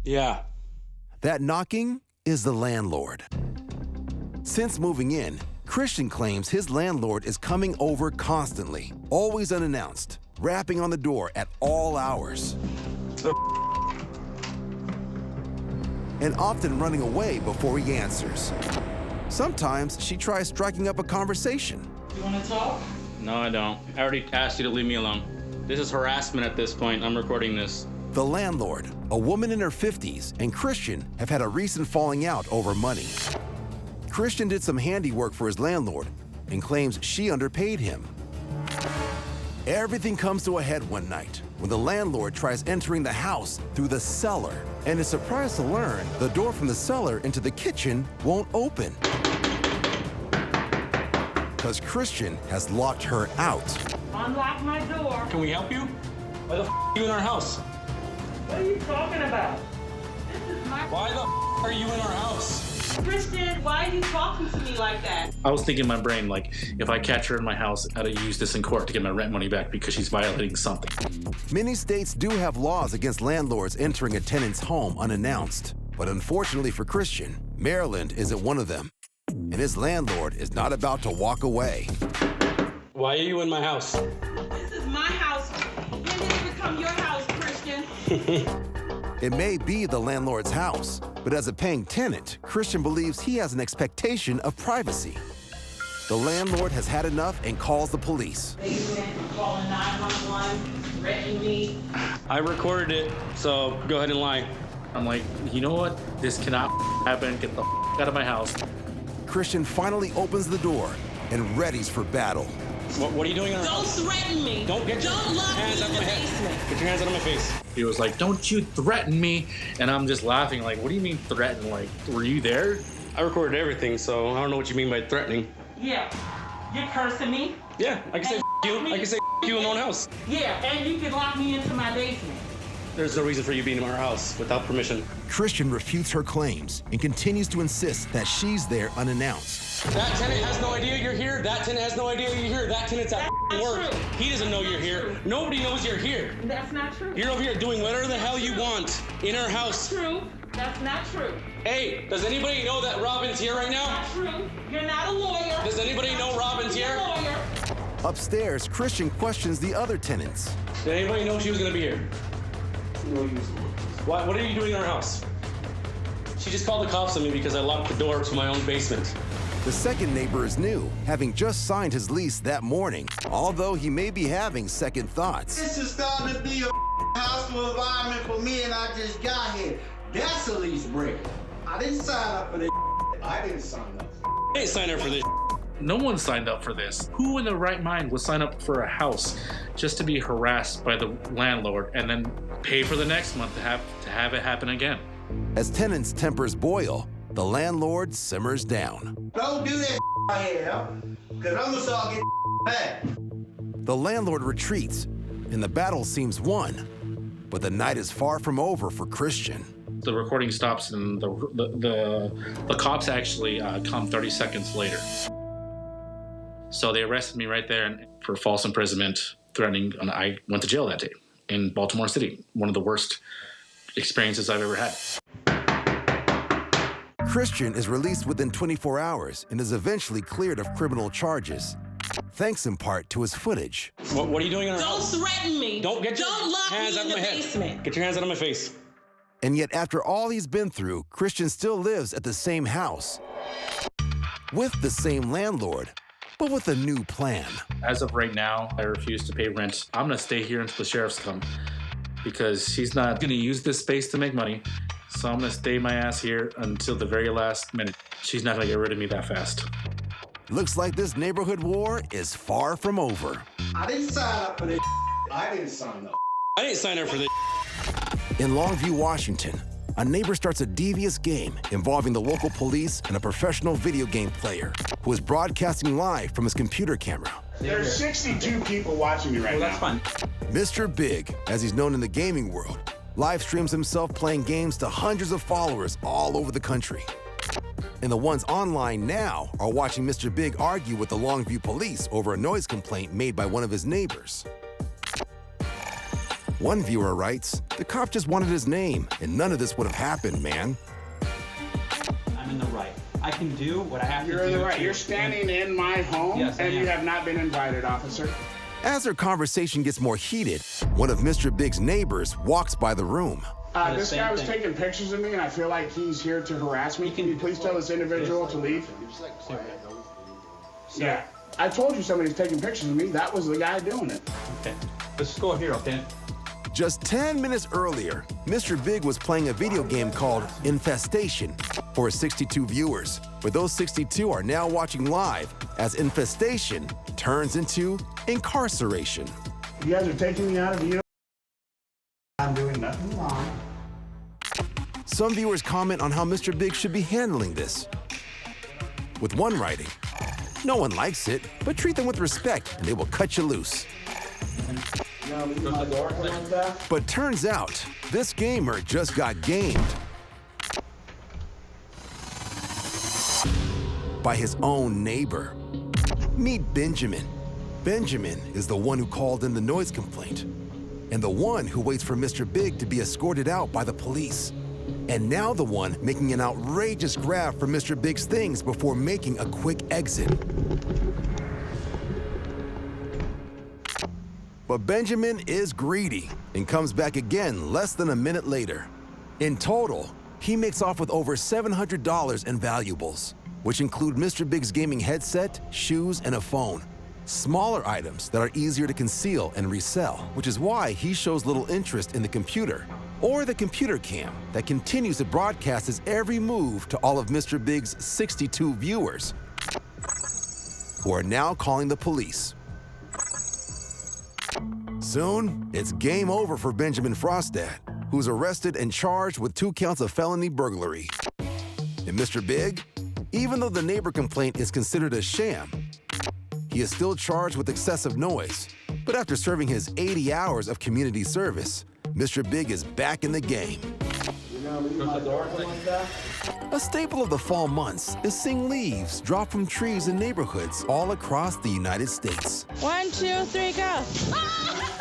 Yeah. That knocking is the landlord. Since moving in, Christian claims his landlord is coming over constantly, always unannounced, rapping on the door at all hours. And often running away before he answers. Sometimes she tries striking up a conversation. You want to talk? No, I don't. I already asked you to leave me alone. This is harassment at this point. I'm recording this. The landlord, a woman in her 50s, and Christian have had a recent falling out over money. Christian did some handiwork for his landlord and claims she underpaid him. Everything comes to a head one night when the landlord tries entering the house through the cellar and is surprised to learn the door from the cellar into the kitchen won't open because Christian has locked her out. Unlock my door. Can we help you? Why the are you in our house? What are you talking about? This is my... Why the are you in our house? Christian, why are you talking to me like that? I was thinking in my brain, like, if I catch her in my house, I gotta use this in court to get my rent money back because she's violating something. Many states do have laws against landlords entering a tenant's home unannounced. But unfortunately for Christian, Maryland isn't one of them. And his landlord is not about to walk away. Why are you in my house? This is my house. When did it become your house, Christian? It may be the landlord's house, but as a paying tenant, Christian believes he has an expectation of privacy. The landlord has had enough and calls the police. Calling 911, threatening me. I recorded it, so go ahead and lie. I'm like, you know what? This cannot happen. Get the out of my house. Christian finally opens the door and readies for battle. What are you doing in our Don't house? threaten me. Don't get your Don't lock hands me out in of the my head. basement. Get your hands out of my face. He was like, don't you threaten me. And I'm just laughing like, what do you mean threaten? Like, were you there? I recorded everything, so I don't know what you mean by threatening. Yeah. You're cursing me? Yeah, I can say you. I can say you in my own house. Yeah, and you can lock me into my basement. There's no reason for you being in our house without permission. Christian refutes her claims and continues to insist that she's there unannounced. That tenant has no idea you're here. That tenant has no idea you're here. That tenant's at That's work. not true. He doesn't know you're here. Nobody knows you're here. That's not true. You're over here doing whatever the hell you want in our house. True. That's not true. Hey, does anybody know that Robin's here right now? Not true. You're not a lawyer. Does anybody know Robin's You're here? a lawyer. Upstairs, Christian questions the other tenants. Did anybody know she was gonna be here? No use. What are you doing in our house? She just called the cops on me because I locked the door to my own basement. The second neighbor is new, having just signed his lease that morning, although he may be having second thoughts. This is starting to be a hostile environment for me, and I just got here. That's a lease break. I didn't sign up for this. I didn't sign up. I didn't sign up for this. No one signed up for this. Who in their right mind would sign up for a house just to be harassed by the landlord and then pay for the next month to have it happen again? As tenants' tempers boil, the landlord simmers down. Don't do that right here, because I'm going to start getting back. The landlord retreats, and the battle seems won. But the night is far from over for Christian. The recording stops, and the cops actually come 30 seconds later. So they arrested me right there for false imprisonment, threatening, and I went to jail that day in Baltimore City. One of the worst experiences I've ever had. Christian is released within 24 hours and is eventually cleared of criminal charges, thanks in part to his footage. What are you doing in our Don't house? threaten me. Don't get your Don't lock hands me out in of the my head. basement. Get your hands out of my face. And yet, after all he's been through, Christian still lives at the same house, with the same landlord, but with a new plan. As of right now, I refuse to pay rent. I'm gonna stay here until the sheriffs come because she's not gonna use this space to make money. So I'm gonna stay my ass here until the very last minute. She's not gonna get rid of me that fast. Looks like this neighborhood war is far from over. I didn't sign up for this. I didn't sign up. I didn't sign her for this. In Longview, Washington, a neighbor starts a devious game involving the local police and a professional video game player who is broadcasting live from his computer camera. There's 62 people watching me right now. That's fine. Mr. Big, as he's known in the gaming world, live streams himself playing games to hundreds of followers all over the country. And the ones online now are watching Mr. Big argue with the Longview police over a noise complaint made by one of his neighbors. One viewer writes, "The cop just wanted his name, and none of this would have happened, man." I'm in the right. I can do what I have to do. You're in the right. You're standing in my home, Yes, I and you am. have not been invited, officer. As their conversation gets more heated, one of Mr. Big's neighbors walks by the room. The This same guy was thing. taking pictures of me, and I feel like he's here to harass me. Can you please tell this individual to leave? Yeah. I told you somebody's taking pictures of me. That was the guy doing it. Okay. Let's go here, okay? Just 10 minutes earlier, Mr. Big was playing a video game called Infestation for his 62 viewers, but those 62 are now watching live as Infestation turns into incarceration. You guys are taking me out of view. I'm doing nothing wrong. Some viewers comment on how Mr. Big should be handling this. With one writing, "No one likes it, but treat them with respect and they will cut you loose." You know, leave my door open like that. But turns out, this gamer just got gamed by his own neighbor. Meet Benjamin. Benjamin is the one who called in the noise complaint and the one who waits for Mr. Big to be escorted out by the police. And now the one making an outrageous grab for Mr. Big's things before making a quick exit. But Benjamin is greedy and comes back again less than a minute later. In total, he makes off with over $700 in valuables, which include Mr. Big's gaming headset, shoes, and a phone. Smaller items that are easier to conceal and resell, which is why he shows little interest in the computer or the computer cam that continues to broadcast his every move to all of Mr. Big's 62 viewers, who are now calling the police. Soon, it's game over for Benjamin Frostad, who's arrested and charged with 2 counts of felony burglary. And Mr. Big, even though the neighbor complaint is considered a sham, he is still charged with excessive noise. But after serving his 80 hours of community service, Mr. Big is back in the game. You know, leave my door open like that. A staple of the fall months is seeing leaves drop from trees in neighborhoods all across the United States. 1, 2, 3, go.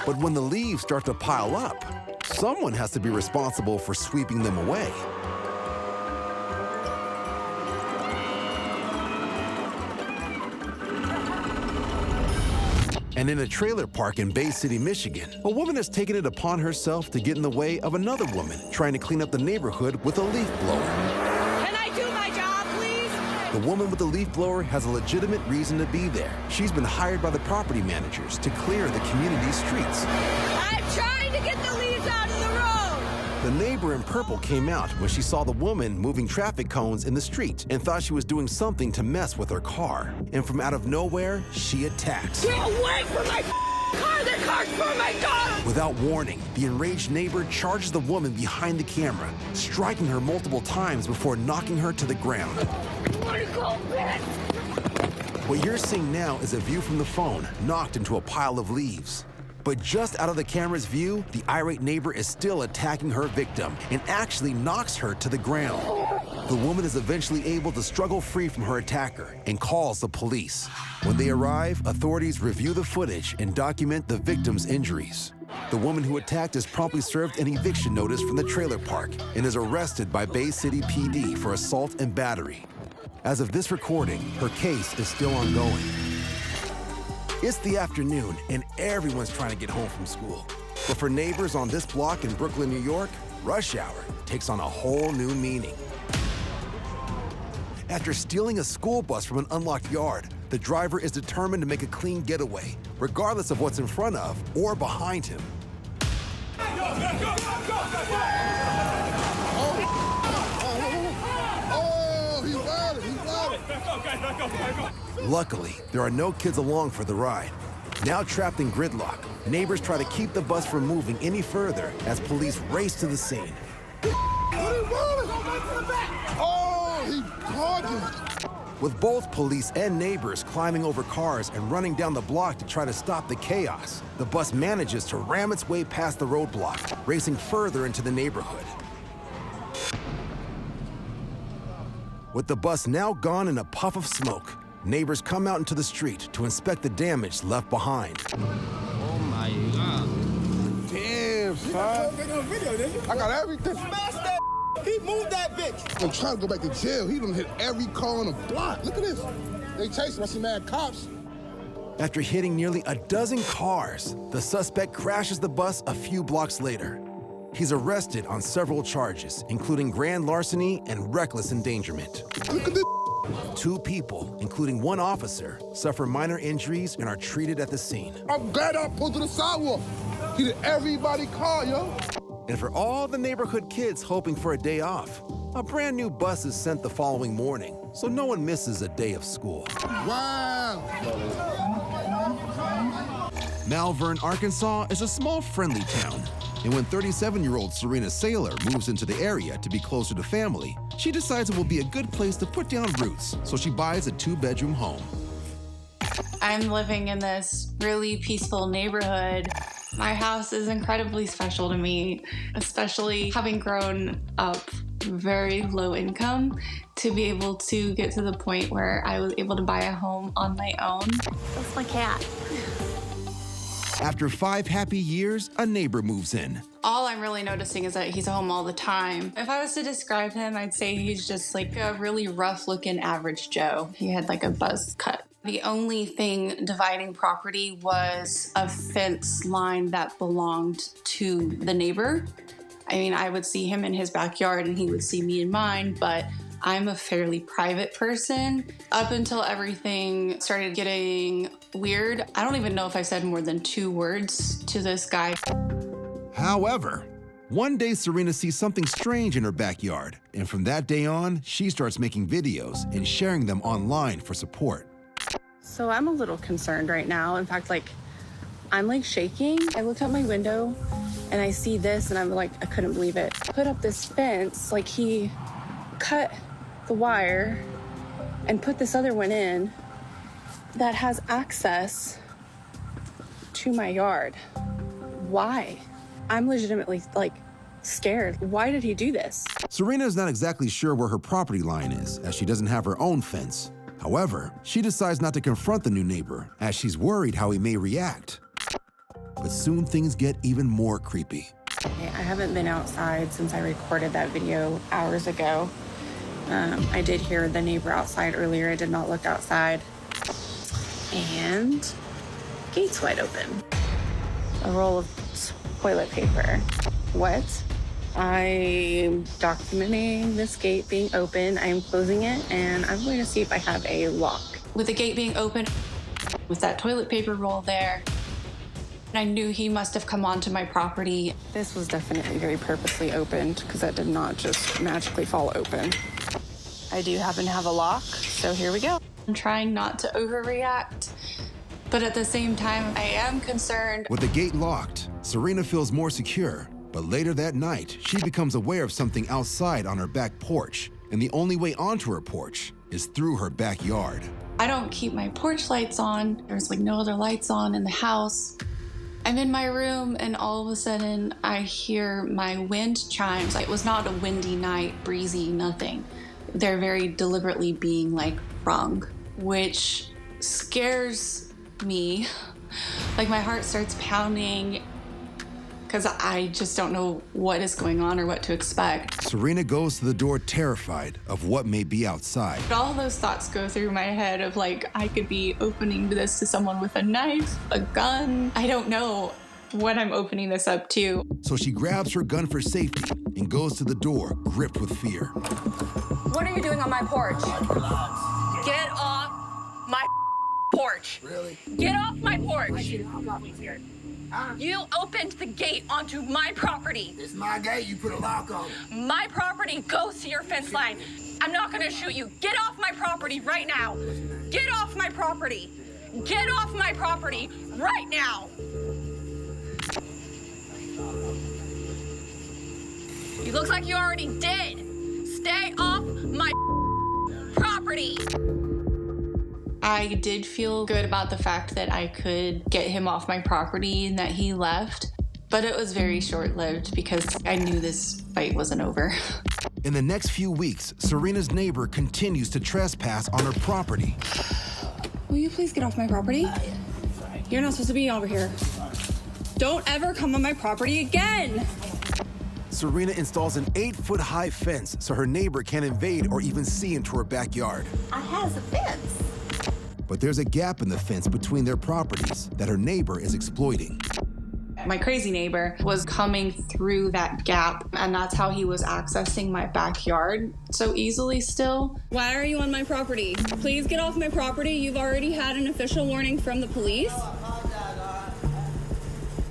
But when the leaves start to pile up, someone has to be responsible for sweeping them away. And in a trailer park in Bay City, Michigan, a woman has taken it upon herself to get in the way of another woman trying to clean up the neighborhood with a leaf blower. Can I do my job, please? The woman with the leaf blower has a legitimate reason to be there. She's been hired by the property managers to clear the community streets. I'm trying to get the leaves out of the road. The neighbor in purple came out when she saw the woman moving traffic cones in the street and thought she was doing something to mess with her car. And from out of nowhere, she attacks. Get away from my car! The car's for my dog! Without warning, the enraged neighbor charges the woman behind the camera, striking her multiple times before knocking her to the ground. What you're seeing now is a view from the phone, knocked into a pile of leaves. But just out of the camera's view, the irate neighbor is still attacking her victim and actually knocks her to the ground. The woman is eventually able to struggle free from her attacker and calls the police. When they arrive, authorities review the footage and document the victim's injuries. The woman who attacked is promptly served an eviction notice from the trailer park and is arrested by Bay City PD for assault and battery. As of this recording, her case is still ongoing. It's the afternoon and everyone's trying to get home from school. But for neighbors on this block in Brooklyn, New York, rush hour takes on a whole new meaning. After stealing a school bus from an unlocked yard, the driver is determined to make a clean getaway, regardless of what's in front of or behind him. Luckily, there are no kids along for the ride. Now trapped in gridlock, neighbors try to keep the bus from moving any further as police race to the scene. With both police and neighbors climbing over cars and running down the block to try to stop the chaos, the bus manages to ram its way past the roadblock, racing further into the neighborhood. With the bus now gone in a puff of smoke, neighbors come out into the street to inspect the damage left behind. Oh my God. Damn, I got everything. Smash that. He moved that bitch. I'm trying to go back to jail. He done hit every car on the block. Look at this. They chasing us, some mad cops. After hitting nearly a dozen cars, the suspect crashes the bus a few blocks later. He's arrested on several charges, including grand larceny and reckless endangerment. Look at this. 2 people, including 1 officer, suffer minor injuries and are treated at the scene. I'm glad I pulled to the sidewalk. He hit everybody car, yo. And for all the neighborhood kids hoping for a day off, a brand new bus is sent the following morning, so no one misses a day of school. Wow. Malvern, Arkansas is a small, friendly town. And when 37-year-old Serena Saylor moves into the area to be closer to family, she decides it will be a good place to put down roots, so she buys a 2-bedroom home. I'm living in this really peaceful neighborhood. My house is incredibly special to me, especially having grown up very low income, to be able to get to the point where I was able to buy a home on my own. That's my cat. After 5 happy years, a neighbor moves in. All I'm really noticing is that he's home all the time. If I was to describe him, I'd say he's just like a really rough-looking average Joe. He had like a buzz cut. The only thing dividing property was a fence line that belonged to the neighbor. I mean, I would see him in his backyard and he would see me in mine, but I'm a fairly private person. Up until everything started getting weird, I don't even know if I said more than 2 words to this guy. However, one day Serena sees something strange in her backyard, and from that day on, she starts making videos and sharing them online for support. So I'm a little concerned right now. In fact, I'm shaking. I looked out my window and I see this and I'm like, I couldn't believe it. Put up this fence, he cut the wire and put this other one in that has access to my yard. Why? I'm legitimately scared. Why did he do this? Serena is not exactly sure where her property line is, as she doesn't have her own fence. However, she decides not to confront the new neighbor, as she's worried how he may react. But soon things get even more creepy. I haven't been outside since I recorded that video hours ago. I did hear the neighbor outside earlier. I did not look outside. And gate's wide open. A roll of toilet paper. What? I'm documenting this gate being open. I am closing it, and I'm going to see if I have a lock. With the gate being open, with that toilet paper roll there, I knew he must have come onto my property. This was definitely very purposely opened, because that did not just magically fall open. I do happen to have a lock, so here we go. I'm trying not to overreact, but at the same time, I am concerned. With the gate locked, Serena feels more secure. But later that night, she becomes aware of something outside on her back porch, and the only way onto her porch is through her backyard. I don't keep my porch lights on. There's no other lights on in the house. I'm in my room, and all of a sudden, I hear my wind chimes. It was not a windy night, breezy, nothing. They're very deliberately being rung, which scares me. My heart starts pounding, because I just don't know what is going on or what to expect. Serena goes to the door terrified of what may be outside. All those thoughts go through my head of I could be opening this to someone with a knife, a gun. I don't know what I'm opening this up to. So she grabs her gun for safety and goes to the door, gripped with fear. What are you doing on my porch? Get off my porch. Really? Get off my porch. You opened the gate onto my property. It's my gate. You put a lock on it. My property goes to your fence line. I'm not gonna shoot you. Get off my property right now. Get off my property. Get off my property right now. You look like you already did. Stay off my property. I did feel good about the fact that I could get him off my property and that he left, but it was very short-lived because I knew this fight wasn't over. In the next few weeks, Serena's neighbor continues to trespass on her property. Will you please get off my property? You're not supposed to be over here. Don't ever come on my property again. Serena installs an 8-foot-high fence so her neighbor can't invade or even see into her backyard. I has a fence. But there's a gap in the fence between their properties that her neighbor is exploiting. My crazy neighbor was coming through that gap, and that's how he was accessing my backyard so easily still. Why are you on my property? Please get off my property. You've already had an official warning from the police.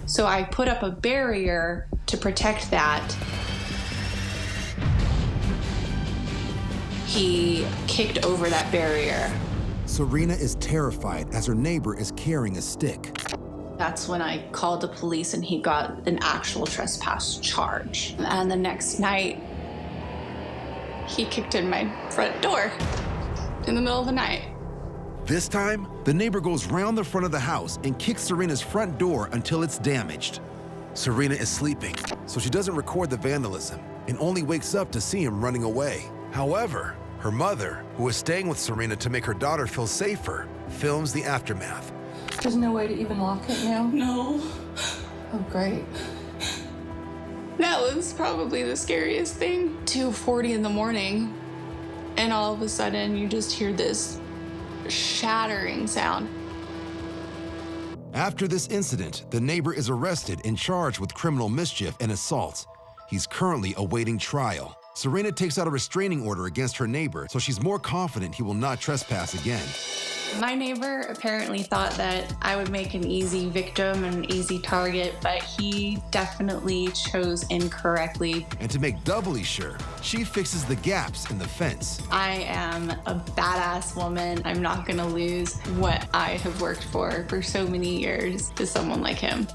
So I put up a barrier to protect that. He kicked over that barrier. Serena is terrified as her neighbor is carrying a stick. That's when I called the police and he got an actual trespass charge. And the next night, he kicked in my front door in the middle of the night. This time, the neighbor goes round the front of the house and kicks Serena's front door until it's damaged. Serena is sleeping, so she doesn't record the vandalism and only wakes up to see him running away. However, her mother, who is staying with Serena to make her daughter feel safer, films the aftermath. There's no way to even lock it now? No. Oh, great. That was probably the scariest thing. 2:40 in the morning, and all of a sudden you just hear this shattering sound. After this incident, the neighbor is arrested and charged with criminal mischief and assault. He's currently awaiting trial. Serena takes out a restraining order against her neighbor, so she's more confident he will not trespass again. My neighbor apparently thought that I would make an easy victim and an easy target, but he definitely chose incorrectly. And to make doubly sure, she fixes the gaps in the fence. I am a badass woman. I'm not gonna lose what I have worked for so many years to someone like him.